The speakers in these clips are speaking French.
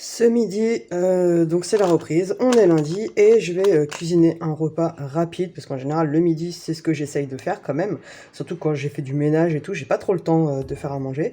Ce midi, donc c'est la reprise, on est lundi et je vais cuisiner un repas rapide parce qu'en général le midi c'est ce que j'essaye de faire quand même, surtout quand j'ai fait du ménage et tout, j'ai pas trop le temps de faire à manger.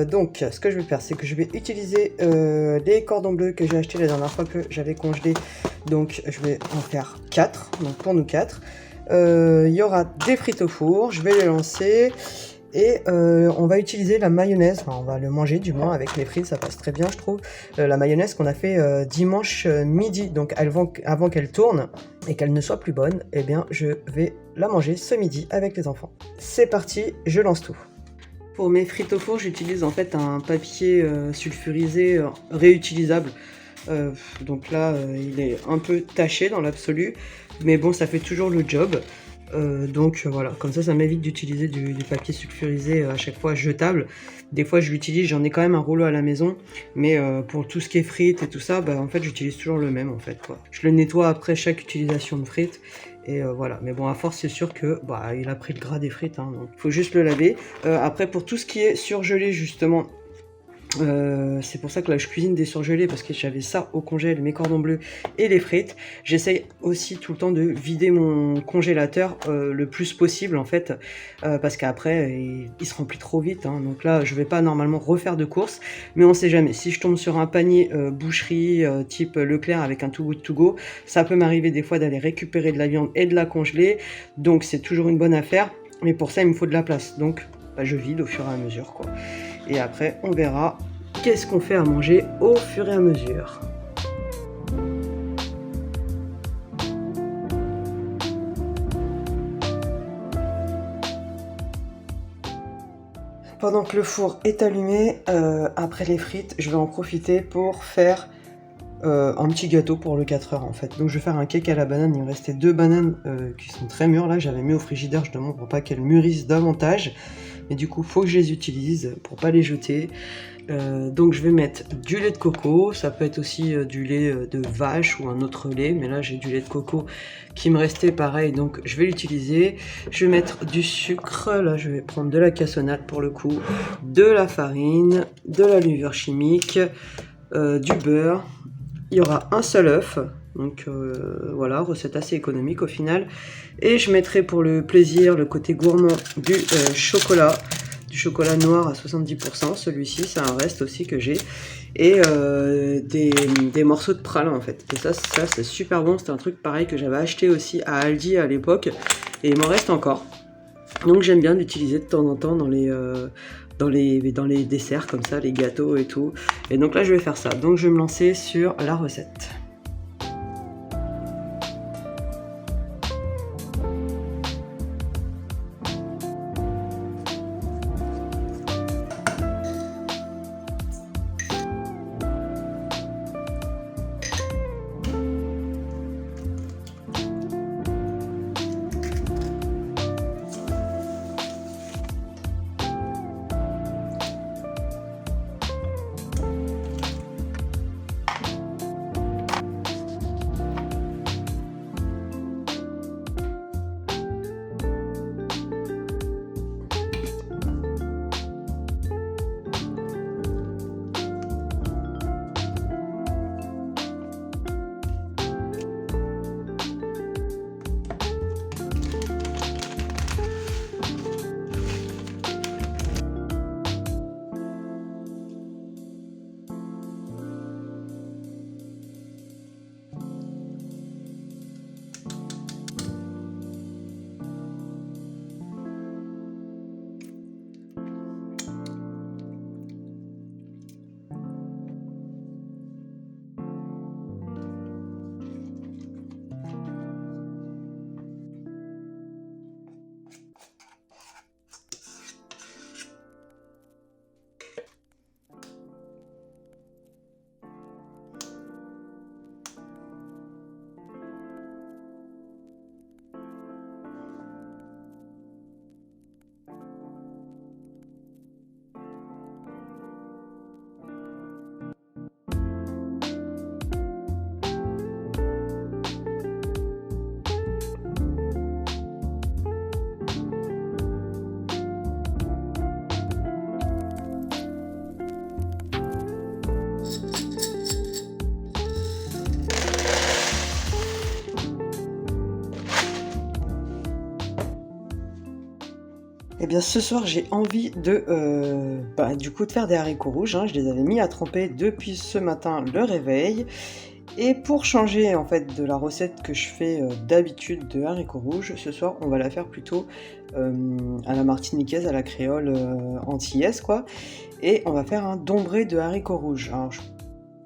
Donc ce que je vais faire c'est que je vais utiliser les cordons bleus que j'ai achetés la dernière fois que j'avais congelé, donc je vais en faire 4, donc pour nous 4. Il y aura des frites au four, je vais les lancer. Et on va utiliser la mayonnaise, enfin on va le manger du moins avec les frites, ça passe très bien je trouve. La mayonnaise qu'on a fait dimanche midi, donc avant qu'elle tourne et qu'elle ne soit plus bonne, eh bien je vais la manger ce midi avec les enfants. C'est parti, je lance tout. Pour mes frites au four, j'utilise en fait un papier sulfurisé réutilisable. Donc là, il est un peu taché dans l'absolu, mais bon, ça fait toujours le job. Donc voilà, comme ça m'évite d'utiliser du papier sulfurisé à chaque fois jetable. Des fois je l'utilise, j'en ai quand même un rouleau à la maison, mais pour tout ce qui est frites et tout ça, bah en fait j'utilise toujours le même en fait quoi. Je le nettoie après chaque utilisation de frites. Et voilà, mais bon à force c'est sûr que bah il a pris le gras des frites, hein, donc il faut juste le laver. Après pour tout ce qui est surgelé justement, c'est pour ça que là je cuisine des surgelés parce que j'avais ça au congèle, mes cordons bleus et les frites. J'essaye aussi tout le temps de vider mon congélateur le plus possible en fait, parce qu'après il se remplit trop vite, hein. Donc là je vais pas normalement refaire de courses, mais on sait jamais, si je tombe sur un panier boucherie type Leclerc avec un Too Good To Go, ça peut m'arriver des fois d'aller récupérer de la viande et de la congeler, donc c'est toujours une bonne affaire, mais pour ça il me faut de la place, donc bah, je vide au fur et à mesure quoi. Et après, on verra qu'est-ce qu'on fait à manger au fur et à mesure. Pendant que le four est allumé, après les frites, je vais en profiter pour faire un petit gâteau pour le 4 heures en fait. Donc je vais faire un cake à la banane, il me restait 2 bananes qui sont très mûres là, j'avais mis au frigidaire justement pour pas qu'elles mûrissent davantage. Mais du coup, faut que je les utilise pour pas les jeter. Donc je vais mettre du lait de coco, ça peut être aussi du lait de vache ou un autre lait, mais là j'ai du lait de coco qui me restait pareil, donc je vais l'utiliser. Je vais mettre du sucre, là je vais prendre de la cassonade pour le coup, de la farine, de la levure chimique, du beurre. Il y aura un seul œuf, donc voilà, recette assez économique au final. Et je mettrai pour le plaisir, le côté gourmand, du chocolat noir à 70%, celui-ci c'est un reste aussi que j'ai, et des morceaux de pralin en fait. Et ça c'est super bon, c'était un truc pareil que j'avais acheté aussi à Aldi à l'époque, et il m'en reste encore. Donc j'aime bien l'utiliser de temps en temps dans les desserts comme ça, les gâteaux et tout. Et donc là je vais faire ça, donc je vais me lancer sur la recette. Eh bien ce soir j'ai envie de du coup de faire des haricots rouges, hein. Je les avais mis à tremper depuis ce matin le réveil. Et pour changer en fait de la recette que je fais d'habitude de haricots rouges, ce soir on va la faire plutôt à la martiniquaise, à la créole antillaise quoi. Et on va faire un dombré de haricots rouges. Alors je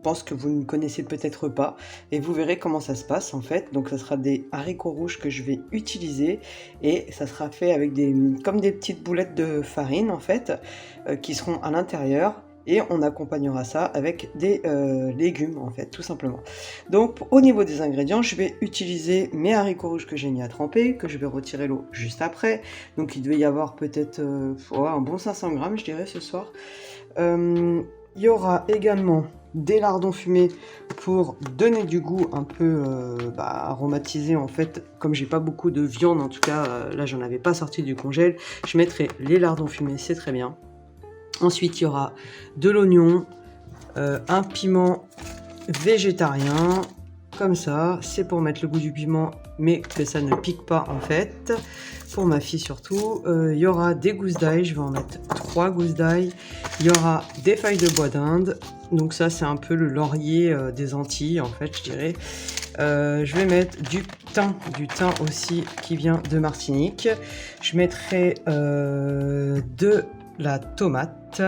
pense que vous ne connaissez peut-être pas et vous verrez comment ça se passe en fait. Donc ça sera des haricots rouges que je vais utiliser et ça sera fait avec comme des petites boulettes de farine en fait qui seront à l'intérieur et on accompagnera ça avec des légumes en fait tout simplement. Donc au niveau des ingrédients, je vais utiliser mes haricots rouges que j'ai mis à tremper, que je vais retirer l'eau juste après. Donc il devait y avoir peut-être un bon 500 grammes je dirais ce soir. Il y aura également des lardons fumés pour donner du goût un peu aromatisé en fait. Comme j'ai pas beaucoup de viande, en tout cas là j'en avais pas sorti du congèle, je mettrai les lardons fumés, c'est très bien. Ensuite il y aura de l'oignon, un piment végétarien comme ça, c'est pour mettre le goût du piment mais que ça ne pique pas en fait, pour ma fille surtout. Il y aura des gousses d'ail, je vais en mettre 3 gousses d'ail. Il y aura des feuilles de bois d'Inde, donc ça c'est un peu le laurier des Antilles en fait je dirais. Je vais mettre du thym aussi qui vient de Martinique. Je mettrai de la tomate.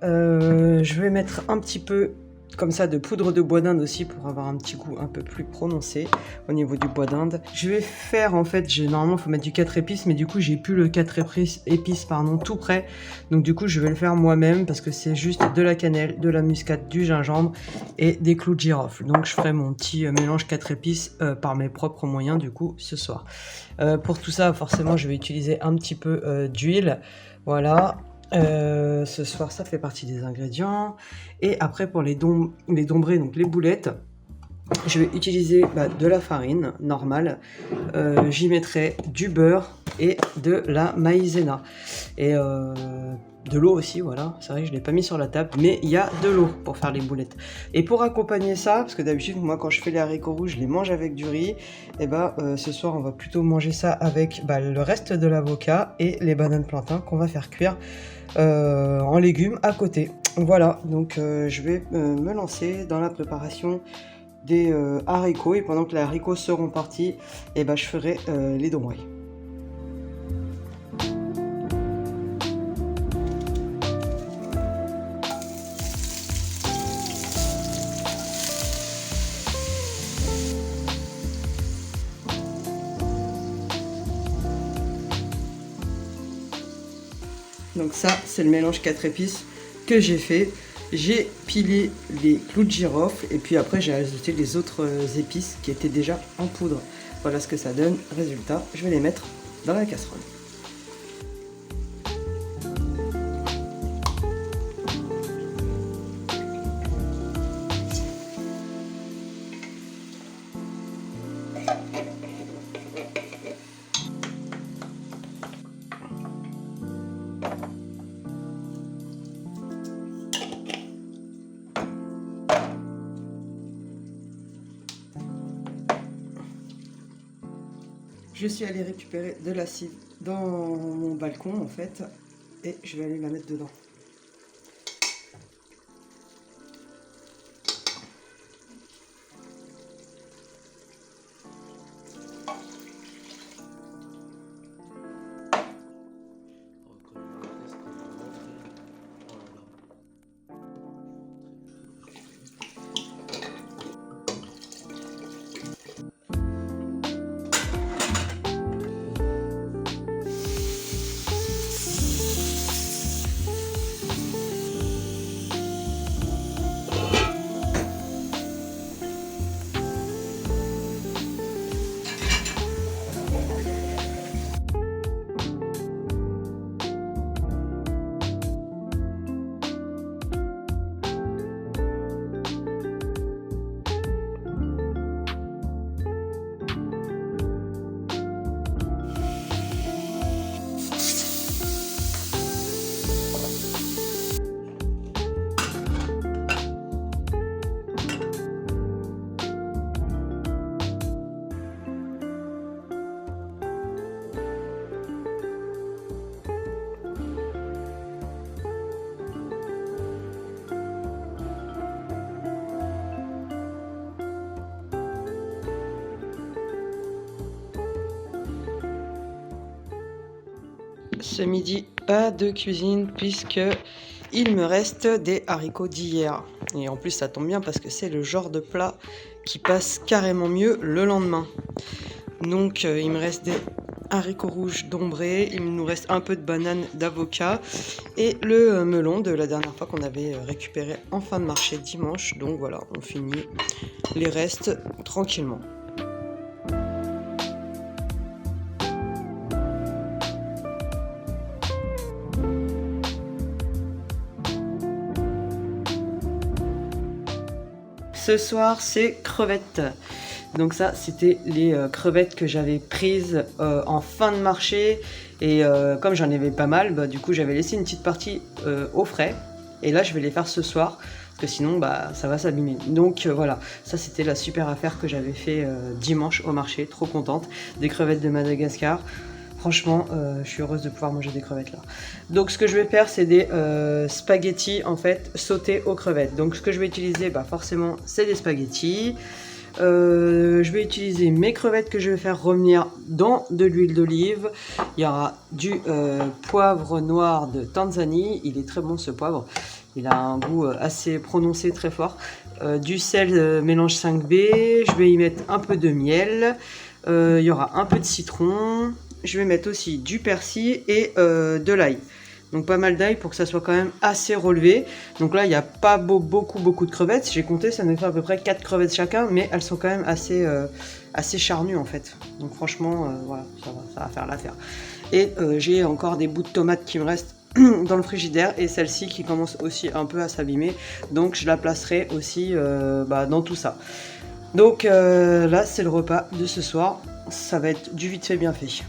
Je vais mettre un petit peu comme ça de poudre de bois d'Inde aussi pour avoir un petit goût un peu plus prononcé au niveau du bois d'Inde. Je vais faire en fait, normalement il faut mettre du 4 épices mais du coup j'ai plus le 4 épices tout prêt. Donc du coup je vais le faire moi-même parce que c'est juste de la cannelle, de la muscade, du gingembre et des clous de girofle. Donc je ferai mon petit mélange 4 épices par mes propres moyens du coup ce soir. Pour tout ça forcément je vais utiliser un petit peu d'huile. Voilà. Ce soir ça fait partie des ingrédients et après pour les dombrés, donc les boulettes, je vais utiliser de la farine normale, j'y mettrai du beurre et de la maïzena et de l'eau aussi, voilà, c'est vrai que je ne l'ai pas mis sur la table, mais il y a de l'eau pour faire les boulettes. Et pour accompagner ça, parce que d'habitude moi quand je fais les haricots rouges, je les mange avec du riz, et ce soir on va plutôt manger ça avec le reste de l'avocat et les bananes plantains qu'on va faire cuire en légumes à côté. Voilà, donc je vais me lancer dans la préparation des haricots et pendant que les haricots seront partis, je ferai les dombrés. Donc ça, c'est le mélange 4 épices que j'ai fait. J'ai pilé les clous de girofle et puis après j'ai ajouté les autres épices qui étaient déjà en poudre. Voilà ce que ça donne. Résultat, je vais les mettre dans la casserole. Je suis allée récupérer de la cive dans mon balcon en fait et je vais aller la mettre dedans. Ce midi, pas de cuisine puisque il me reste des haricots d'hier. Et en plus, ça tombe bien parce que c'est le genre de plat qui passe carrément mieux le lendemain. Donc, il me reste des haricots rouges d'ombré, il nous reste un peu de banane d'avocat et le melon de la dernière fois qu'on avait récupéré en fin de marché dimanche. Donc voilà, on finit les restes tranquillement. Ce soir, c'est crevettes. Donc ça, c'était les crevettes que j'avais prises en fin de marché. Et comme j'en avais pas mal, bah, du coup, j'avais laissé une petite partie au frais. Et là, je vais les faire ce soir. Parce que sinon, bah, ça va s'abîmer. Donc voilà, ça, c'était la super affaire que j'avais fait dimanche au marché. Trop contente. Des crevettes de Madagascar. Franchement, je suis heureuse de pouvoir manger des crevettes là. Donc ce que je vais faire, c'est des spaghettis en fait sautés aux crevettes. Donc ce que je vais utiliser, bah, forcément, c'est des spaghettis. Je vais utiliser mes crevettes que je vais faire revenir dans de l'huile d'olive. Il y aura du poivre noir de Tanzanie. Il est très bon ce poivre. Il a un goût assez prononcé, très fort. Du sel mélange 5B. Je vais y mettre un peu de miel. Il y aura un peu de citron. Je vais mettre aussi du persil et de l'ail. Donc pas mal d'ail pour que ça soit quand même assez relevé. Donc là, il n'y a pas beaucoup de crevettes. J'ai compté, ça nous fait à peu près 4 crevettes chacun, mais elles sont quand même assez charnues en fait. Donc franchement, voilà, ça va faire l'affaire. Et j'ai encore des bouts de tomates qui me restent dans le frigidaire et celle-ci qui commence aussi un peu à s'abîmer. Donc je la placerai aussi dans tout ça. Donc là, c'est le repas de ce soir. Ça va être du vite fait bien fait.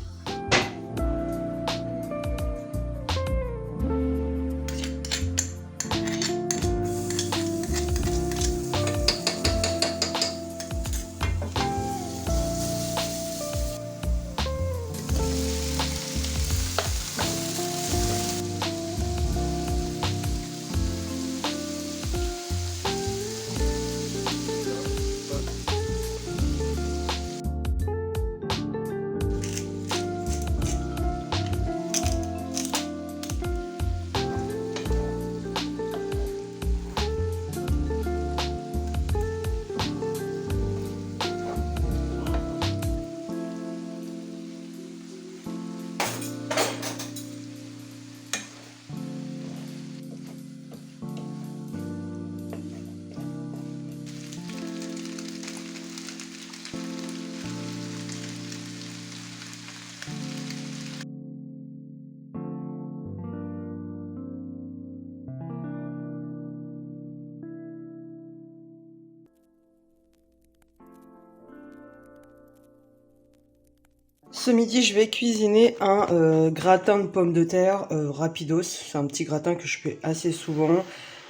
Ce midi, je vais cuisiner un gratin de pommes de terre rapidos. C'est un petit gratin que je fais assez souvent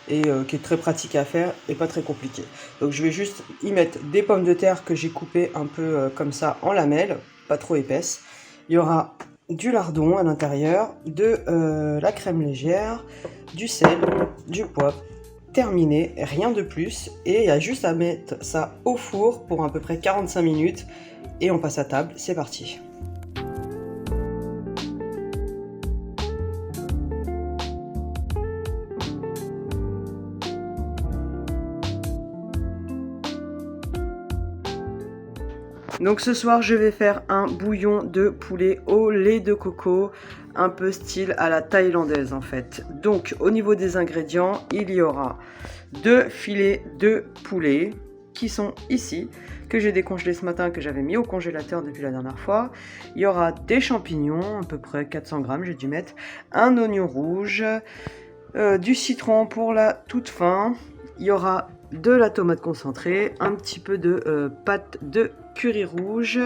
et qui est très pratique à faire et pas très compliqué. Donc je vais juste y mettre des pommes de terre que j'ai coupées un peu comme ça en lamelles, pas trop épaisses. Il y aura du lardon à l'intérieur, de la crème légère, du sel, du poivre. Terminé, rien de plus. Et il y a juste à mettre ça au four pour à peu près 45 minutes. Et on passe à table, c'est parti. Donc ce soir, je vais faire un bouillon de poulet au lait de coco, un peu style à la thaïlandaise en fait. Donc au niveau des ingrédients, il y aura 2 filets de poulet qui sont ici, que j'ai décongelé ce matin, que j'avais mis au congélateur depuis la dernière fois. Il y aura des champignons, à peu près 400 grammes, j'ai dû mettre un oignon rouge, du citron pour la toute fin. Il y aura de la tomate concentrée, un petit peu de pâte de curry rouge.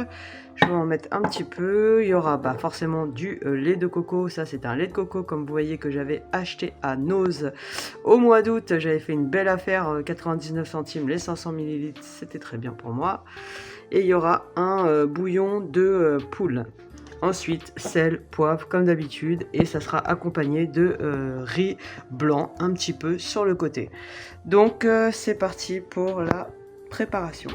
Je vais en mettre un petit peu. Il y aura forcément du lait de coco. Ça, c'est un lait de coco, comme vous voyez, que j'avais acheté à Noz au mois d'août. J'avais fait une belle affaire, 99 centimes les 500 ml. C'était très bien pour moi. Et il y aura un bouillon de poule. Ensuite, sel, poivre, comme d'habitude. Et ça sera accompagné de riz blanc, un petit peu sur le côté. Donc, c'est parti pour la préparation.